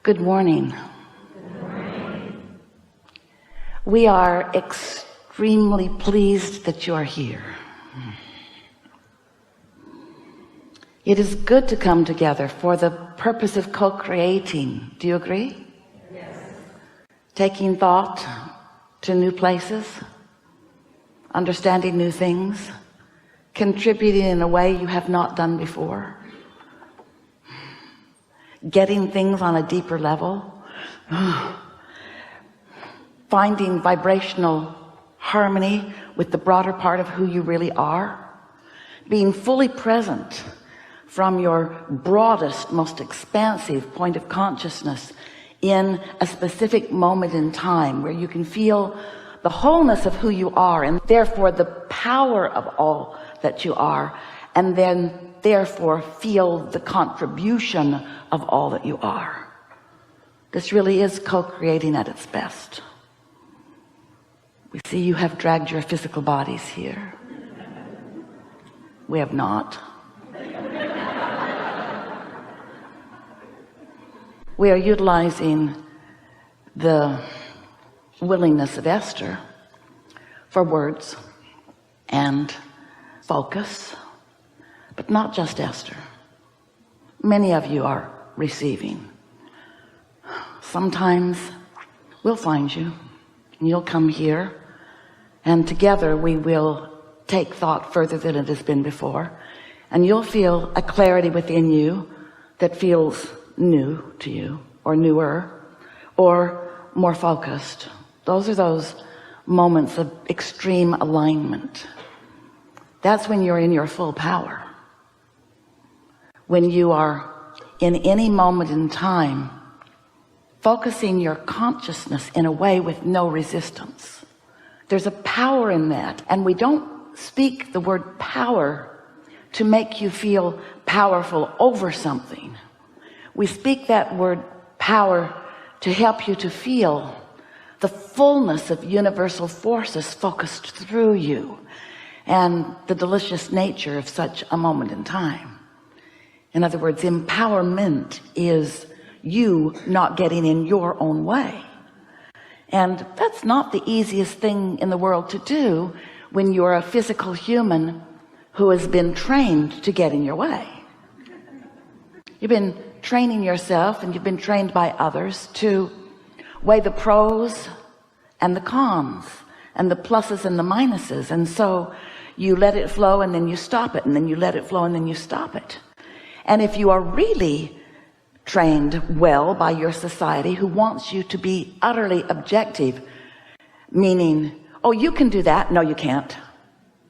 Good morning. Good morning. We are extremely pleased that you are here. It is good to come together for the purpose of co-creating. Do you agree? Yes. Taking thought to new places, understanding new things, contributing in a way you have not done before, getting things on a deeper level, finding vibrational harmony with the broader part of who you really are, being fully present from your broadest, most expansive point of consciousness in a specific moment in time where you can feel the wholeness of who you are and therefore the power of all that you are, and then therefore feel the contribution of all that you are. This really is co-creating at its best. We see you have dragged your physical bodies here. We have not. We are utilizing the willingness of Esther for words and focus, but not just Esther. Many of you are receiving. Sometimes we'll find you and you'll come here, and together we will take thought further than it has been before, and you'll feel a clarity within you that feels new to you, or newer, or more focused. Those are those moments of extreme alignment. That's when you're in your full power. When you are in any moment in time focusing your consciousness in a way with no resistance. There's a power in that, and we don't speak the word power to make you feel powerful over something. We speak that word power to help you to feel the fullness of universal forces focused through you and the delicious nature of such a moment in time. In other words, empowerment is you not getting in your own way, and that's not the easiest thing in the world to do when you're a physical human who has been trained to get in your way. You've been training yourself, and you've been trained by others to weigh the pros and the cons and the pluses and the minuses, and so you let it flow and then you stop it, and then you let it flow and then you stop it. And if you are really trained well by your society, who wants you to be utterly objective, meaning, oh, you can do that, no you can't,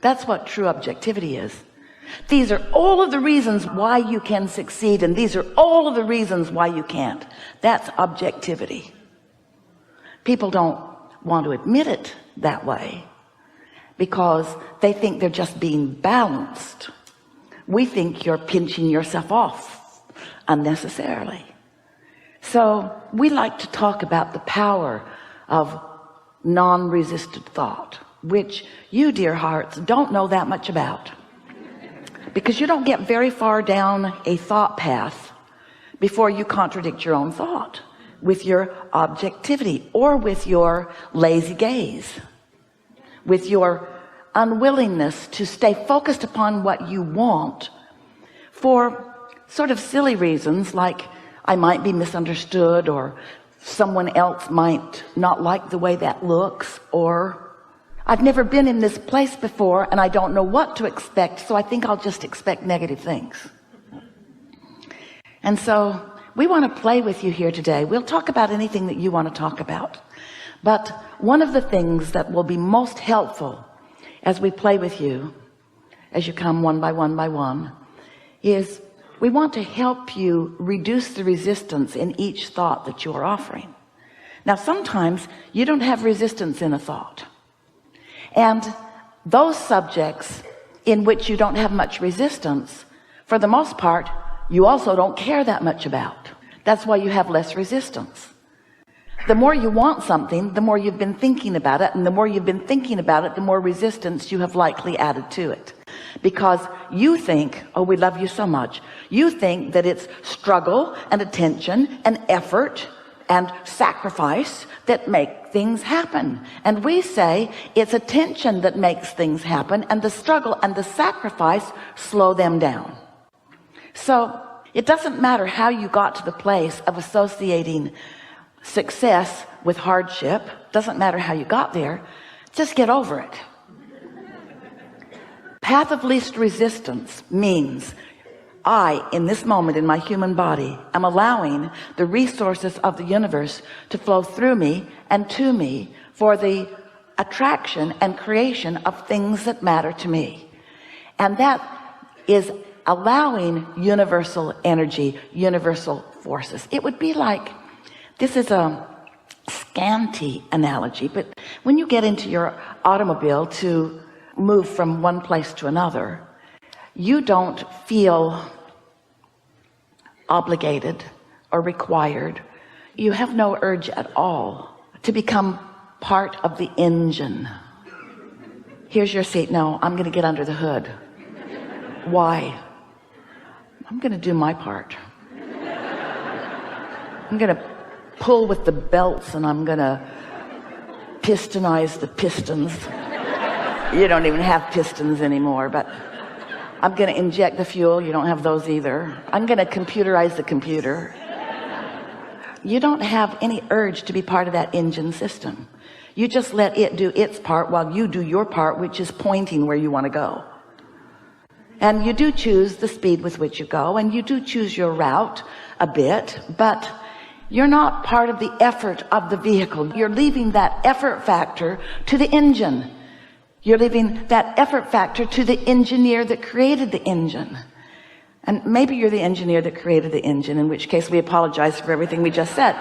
that's what true objectivity is. These are all of the reasons why you can succeed, and these are all of the reasons why you can't. That's objectivity. People don't want to admit it that way because they think they're just being balanced. We think you're pinching yourself off unnecessarily. So we like to talk about the power of non-resisted thought, which you, dear hearts, don't know that much about, because you don't get very far down a thought path before you contradict your own thought with your objectivity, or with your lazy gaze, with your unwillingness to stay focused upon what you want for sort of silly reasons, like I might be misunderstood, or someone else might not like the way that looks, or I've never been in this place before and I don't know what to expect, so I think I'll just expect negative things. And so we want to play with you here today. We'll talk about anything that you want to talk about, but one of the things that will be most helpful as we play with you, as you come one by one by one, is we want to help you reduce the resistance in each thought that you are offering. Now, sometimes you don't have resistance in a thought, and those subjects in which you don't have much resistance, for the most part, you also don't care that much about. That's why you have less resistance. The more you want something, the more you've been thinking about it, and the more you've been thinking about it, the more resistance you have likely added to it. because you think, oh, we love you so much. You think that it's struggle and attention and effort and sacrifice that make things happen. And we say it's attention that makes things happen, and the struggle and the sacrifice slow them down. So it doesn't matter how you got to the place of associating success with hardship. Doesn't matter how you got there. Just get over it. Path of least resistance means I, in this moment in my human body, am allowing the resources of the universe to flow through me and to me for the attraction and creation of things that matter to me. And that is allowing universal energy, universal forces. It would be like, this is a scanty analogy, but when you get into your automobile to move from one place to another, you don't feel obligated or required. You have no urge at all to become part of the engine. Here's your seat. No, I'm going to get under the hood. Why? I'm going to do my part. I'm going to pull with the belts, and I'm going to pistonize the pistons. You don't even have pistons anymore, but I'm going to inject the fuel. You don't have those either. I'm going to computerize the computer. You don't have any urge to be part of that engine system. You just let it do its part while you do your part, which is pointing where you want to go. And you do choose the speed with which you go, and you do choose your route a bit, but you're not part of the effort of the vehicle. You're leaving that effort factor to the engine. You're leaving that effort factor to the engineer that created the engine. And maybe you're the engineer that created the engine, in which case we apologize for everything we just said.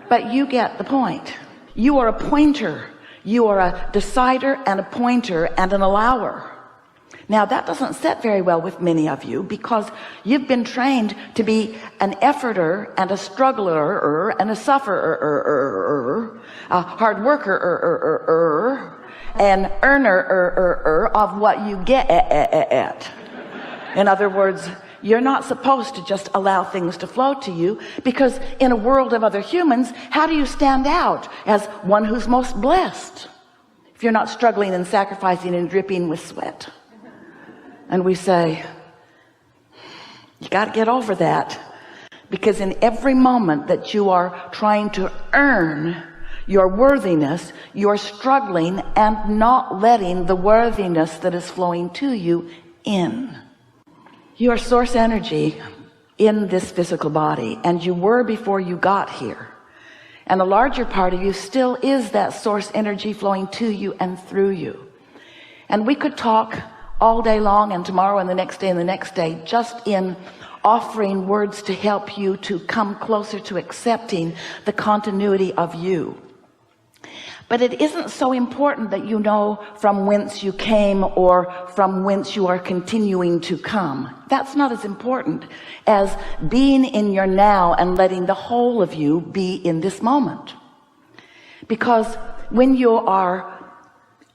But you get the point. You are a pointer. You are a decider and a pointer and an allower. Now that doesn't sit very well with many of you, because you've been trained to be an efforter and a struggler and a sufferer, a hard worker an earner of what you get. In other words, you're not supposed to just allow things to flow to you, because in a world of other humans, how do you stand out as one who's most blessed if you're not struggling and sacrificing and dripping with sweat? And we say, you got to get over that, because in every moment that you are trying to earn your worthiness, you're struggling and not letting the worthiness that is flowing to you in. You are source energy in this physical body, and you were before you got here. And a larger part of you still is that source energy flowing to you and through you. And we could talk all day long, and tomorrow and the next day and the next day, just in offering words to help you to come closer to accepting the continuity of you. But it isn't so important that you know from whence you came or from whence you are continuing to come. That's not as important as being in your now and letting the whole of you be in this moment. Because when you are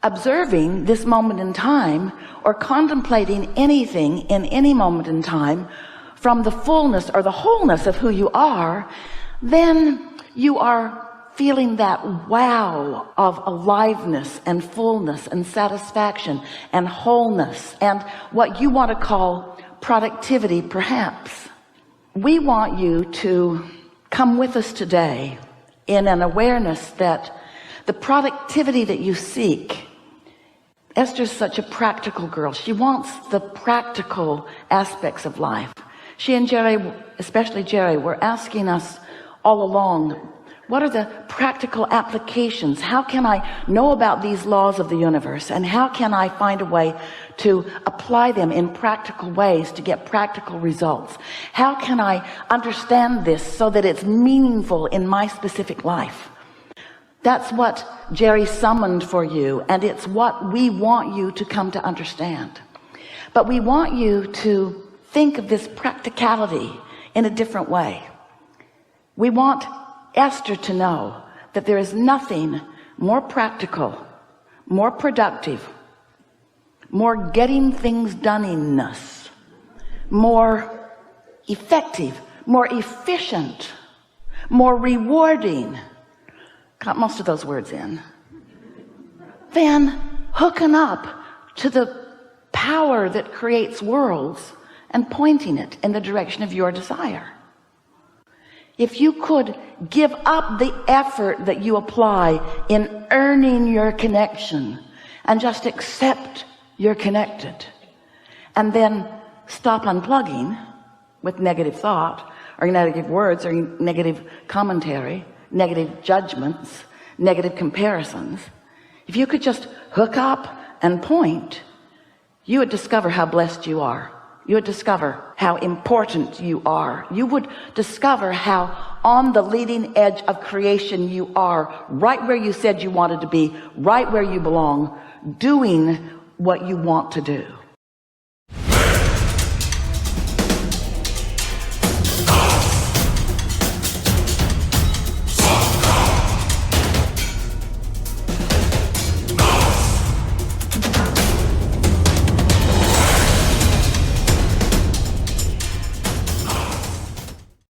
observing this moment in time, or contemplating anything in any moment in time from the fullness or the wholeness of who you are, then you are feeling that wow of aliveness and fullness and satisfaction and wholeness and what you want to call productivity, perhaps. We want you to come with us today in an awareness that the productivity that you seek, Esther's such a practical girl. She wants the practical aspects of life. She and Jerry, especially Jerry, were asking us all along, what are the practical applications? How can I know about these laws of the universe? And how can I find a way to apply them in practical ways to get practical results? How can I understand this so that it's meaningful in my specific life? That's what Jerry summoned for you, and it's what we want you to come to understand. But we want you to think of this practicality in a different way. We want Esther to know that there is nothing more practical, more productive, more getting things done-iness, more effective, more efficient, more rewarding, got most of those words in, than hooking up to the power that creates worlds and pointing it in the direction of your desire. If you could give up the effort that you apply in earning your connection and just accept you're connected, and then stop unplugging with negative thought or negative words or negative commentary, negative judgments, negative comparisons, if you could just hook up and point, you would discover how blessed you are. You would discover how important you are. You would discover how on the leading edge of creation you are, right where you said you wanted to be, right where you belong, doing what you want to do.